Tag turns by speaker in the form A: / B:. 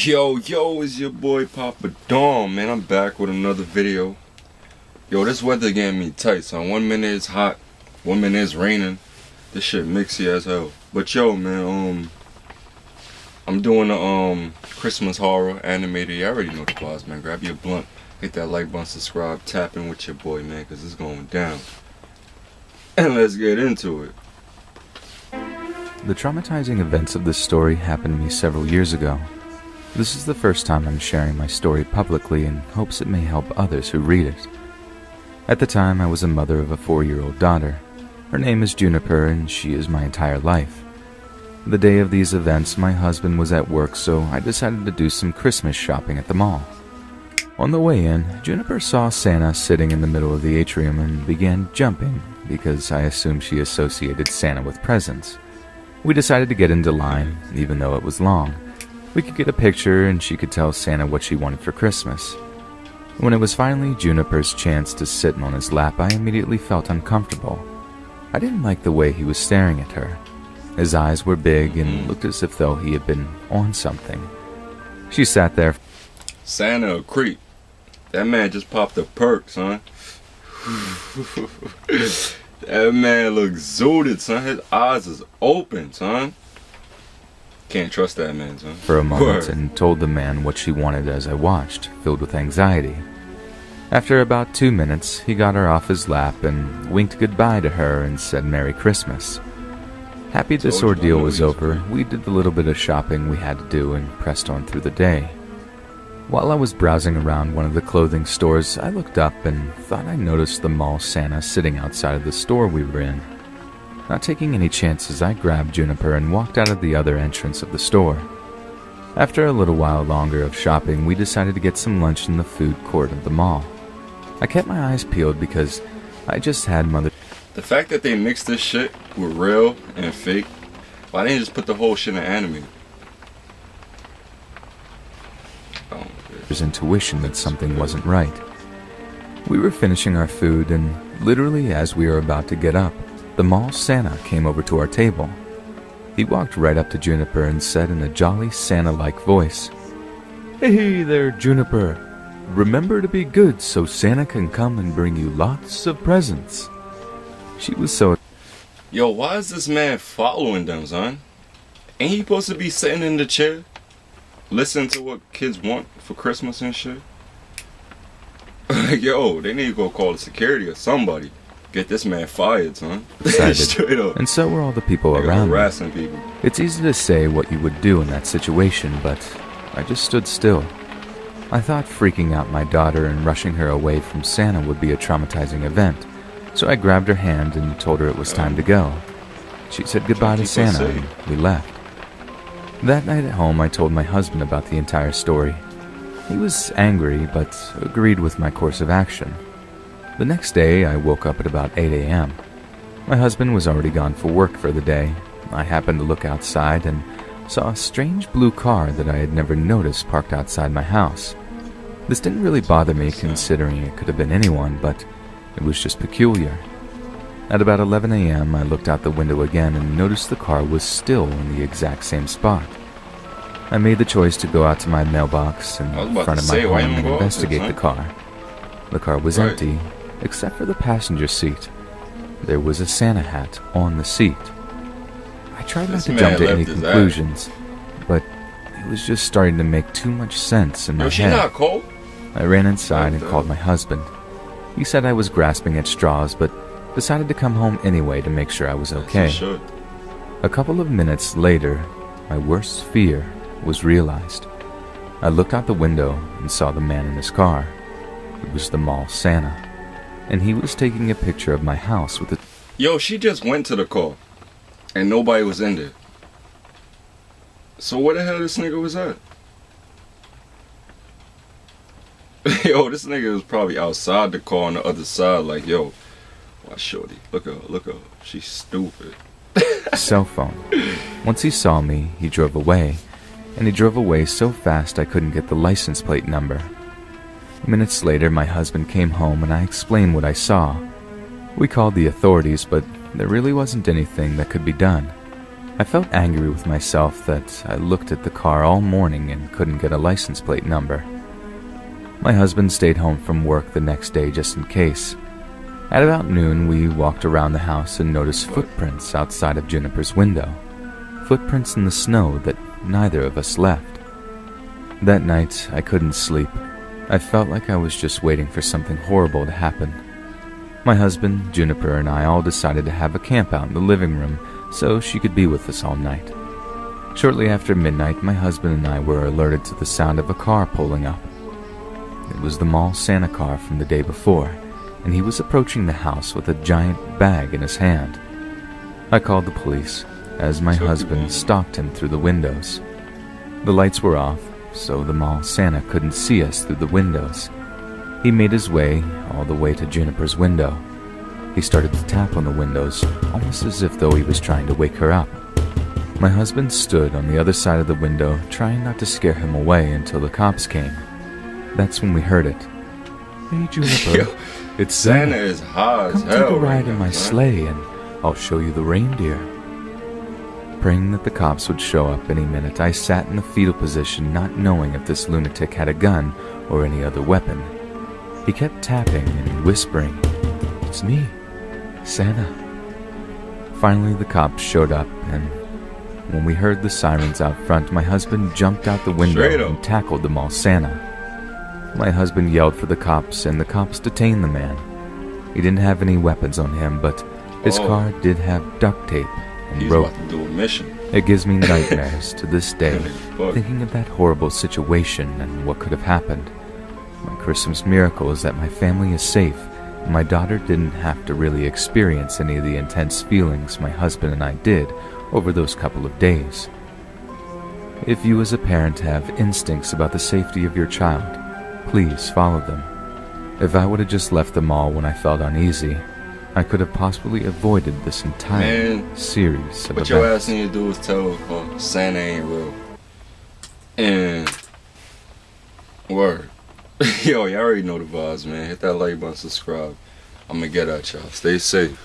A: Yo, it's your boy Papa Dom, man. I'm back with another video. Yo, this weather getting me tight, son. 1 minute it's hot, 1 minute it's raining. This shit mixy as hell. But yo, man, I'm doing a Christmas horror animated. You already know the vibes, man. Grab your blunt, hit that like button, subscribe, tap in with your boy, man, cause it's going down. And let's get into it.
B: The traumatizing events of this story happened to me several years ago. This is the first time I'm sharing my story publicly in hopes it may help others who read it. At the time, I was a mother of a 4-year-old daughter. Her name is Juniper, and she is my entire life. The day of these events, my husband was at work, so I decided to do some Christmas shopping at the mall. On the way in, Juniper saw Santa sitting in the middle of the atrium and began jumping because I assumed she associated Santa with presents. We decided to get into line, even though it was long. We could get a picture and she could tell Santa what she wanted for Christmas. When it was finally Juniper's chance to sit on his lap, I immediately felt uncomfortable. I didn't like the way he was staring at her. His eyes were big and looked as if though he had been on something. She sat there.
A: Santa a creep. That man just popped a perk, son. That man looks zooted, son. His eyes is open, son. Can't trust that man, son.
B: For a moment and told the man what she wanted as I watched, filled with anxiety. After about 2 minutes, he got her off his lap and winked goodbye to her and said Merry Christmas. Happy this ordeal was over, we did the little bit of shopping we had to do and pressed on through the day. While I was browsing around one of the clothing stores, I looked up and thought I noticed the mall Santa sitting outside of the store we were in. Not taking any chances, I grabbed Juniper and walked out of the other entrance of the store. After a little while longer of shopping, we decided to get some lunch in the food court of the mall. I kept my eyes peeled because I just had mother...
A: The fact that they mixed this shit with real and fake, why didn't they just put the whole shit in anime?
B: There's intuition that something wasn't right. We were finishing our food and literally as we were about to get up, the mall Santa came over to our table. He walked right up to Juniper and said in a jolly Santa-like voice, "Hey there, Juniper. Remember to be good so Santa can come and bring you lots of presents." She was so...
A: Yo, why is this man following them, son? Ain't he supposed to be sitting in the chair? Listening to what kids want for Christmas and shit? Like, yo, they need to go call the security or somebody. Get this man fired, son. Straight up.
B: And so were all the people around me.
A: Harassing people.
B: It's easy to say what you would do in that situation, but I just stood still. I thought freaking out my daughter and rushing her away from Santa would be a traumatizing event, so I grabbed her hand and told her it was time to go. She said goodbye to Santa and we left. That night at home, I told my husband about the entire story. He was angry, but agreed with my course of action. The next day, I woke up at about 8 a.m. My husband was already gone for work for the day. I happened to look outside and saw a strange blue car that I had never noticed parked outside my house. This didn't really bother me considering it could have been anyone, but it was just peculiar. At about 11 a.m., I looked out the window again and noticed the car was still in the exact same spot. I made the choice to go out to my mailbox in front of my home and investigate the car. The car was empty, except for the passenger seat. There was a Santa hat on the seat. I tried not to jump to any conclusions, but it was just starting to make too much sense in my head.
A: Not cold?
B: I ran inside and called my husband. He said I was grasping at straws, but decided to come home anyway to make sure I was okay. A couple of minutes later, my worst fear was realized. I looked out the window and saw the man in his car. It was the mall Santa, and he was taking a picture of my house with a...
A: Yo, she just went to the car, and nobody was in there. So where the hell this nigga was at? Yo, this nigga was probably outside the car on the other side, like, yo, watch shorty, look at her, she's stupid.
B: Cell phone. Once he saw me, he drove away, and he drove away so fast I couldn't get the license plate number. Minutes later, my husband came home and I explained what I saw. We called the authorities, but there really wasn't anything that could be done. I felt angry with myself that I looked at the car all morning and couldn't get a license plate number. My husband stayed home from work the next day just in case. At about noon, we walked around the house and noticed footprints outside of Juniper's window. Footprints in the snow that neither of us left. That night, I couldn't sleep. I felt like I was just waiting for something horrible to happen. My husband, Juniper, and I all decided to have a camp out in the living room so she could be with us all night. Shortly after midnight, my husband and I were alerted to the sound of a car pulling up. It was the mall Santa car from the day before, and he was approaching the house with a giant bag in his hand. I called the police, as my husband stalked him through the windows. The lights were off, so the mall Santa couldn't see us through the windows. He made his way all the way to Juniper's window. He started to tap on the windows, almost as if though he was trying to wake her up. My husband stood on the other side of the window, trying not to scare him away until the cops came. That's when we heard it. "Hey, Juniper,
A: Yo,
B: it's
A: Santa is hot as
B: Come
A: hell.
B: take a ride
A: right
B: in
A: now,
B: my
A: man.
B: sleigh and I'll show you the reindeer." Praying that the cops would show up any minute, I sat in the fetal position, not knowing if this lunatic had a gun or any other weapon. He kept tapping and whispering, "It's me, Santa." Finally, the cops showed up, and when we heard the sirens out front, my husband jumped out the window
A: Straight up.
B: and tackled the mall Santa. My husband yelled for the cops, and the cops detained the man. He didn't have any weapons on him, but his car did have duct tape and
A: He's
B: rope.
A: about to do a mission.
B: It gives me nightmares to this day,
A: Fuck.
B: thinking of that horrible situation and what could have happened. My Christmas miracle is that my family is safe, and my daughter didn't have to really experience any of the intense feelings my husband and I did over those couple of days. If you as a parent have instincts about the safety of your child, please follow them. If I would have just left the mall when I felt uneasy, I could have possibly avoided this entire series of
A: What your
B: events.
A: ass need to do is tell Santa ain't real. And word. Yo, y'all already know the vibes, man. Hit that like button, subscribe. I'm gonna get at y'all. Stay safe.